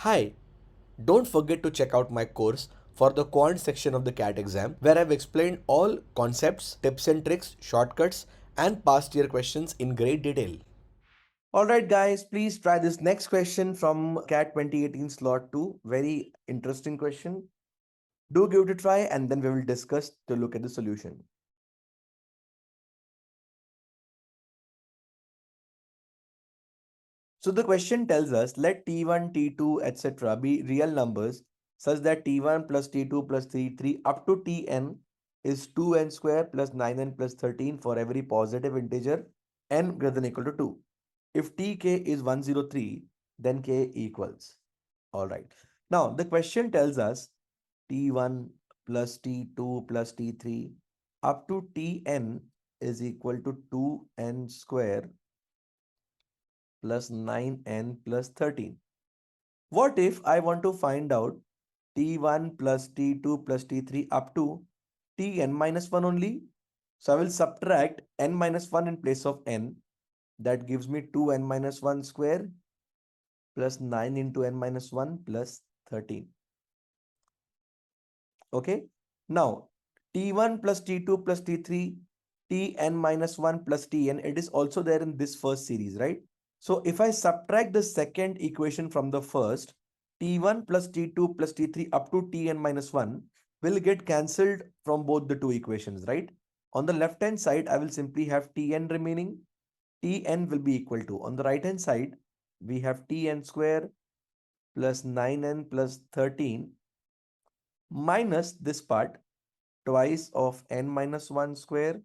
Hi, don't forget to check out my course for the Quant section of the CAT exam where I've explained all concepts, tips and tricks, shortcuts, and past year questions in great detail. Alright, guys, please try this next question from CAT 2018 slot 2. Very interesting question. Do give it a try and then we will discuss to look at the solution. So the question tells us let T1, T2, etc. be real numbers such that T1 plus T2 plus T3 up to Tn is 2n square plus 9n plus 13 for every positive integer n greater than or equal to 2. If Tk is 103, then k equals. All right. Now the question tells us T1 plus T2 plus T3 up to Tn is equal to 2n square plus 9n plus 13. What if I want to find out T1 plus T2 plus T3 up to Tn minus 1 only? So I will subtract n minus 1 in place of n. That gives me 2n minus 1 square plus 9 into n minus 1 plus 13. Okay. Now T1 plus T2 plus T3, Tn minus 1 plus Tn, it is also there in this first series, right? So if I subtract the second equation from the first, T1 plus T2 plus T3 up to Tn minus 1 will get cancelled from both the two equations, right? On the left hand side, I will simply have Tn remaining. Tn will be equal to, on the right hand side, we have Tn square plus 9n plus 13 minus this part twice of n minus 1 square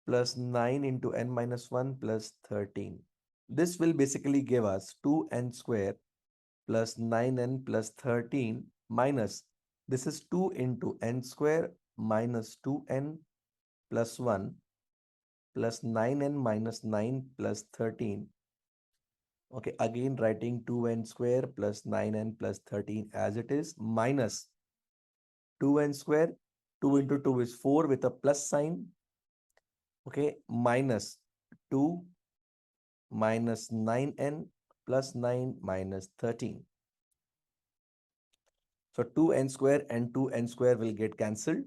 plus 9 into n minus 1 plus 13. This will basically give us 2n square plus 9n plus 13 minus, this is 2 into n square minus 2n plus 1 plus 9n minus 9 plus 13. Okay, again writing 2n square plus 9n plus 13 as it is minus 2n square, 2 into 2 is 4 with a plus sign. Okay, minus 2 minus 9n plus 9 minus 13. So 2n square and 2n square will get cancelled.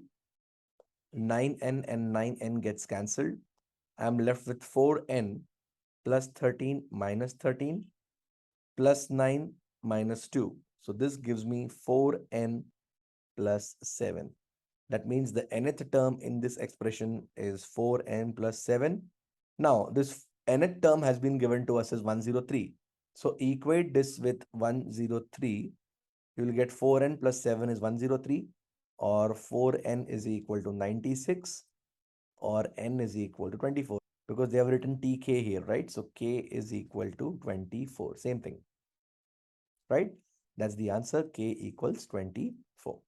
9n and 9n gets cancelled. I'm left with 4n plus 13 minus 13 plus 9 minus 2. So this gives me 4n plus 7. That means the nth term in this expression is 4n plus 7. Now this nth term has been given to us as 103. So equate this with 103. You will get 4n plus 7 is 103, or 4n is equal to 96, or n is equal to 24, because they have written tk here, right? So k is equal to 24. Same thing, right? That's the answer. K equals 24.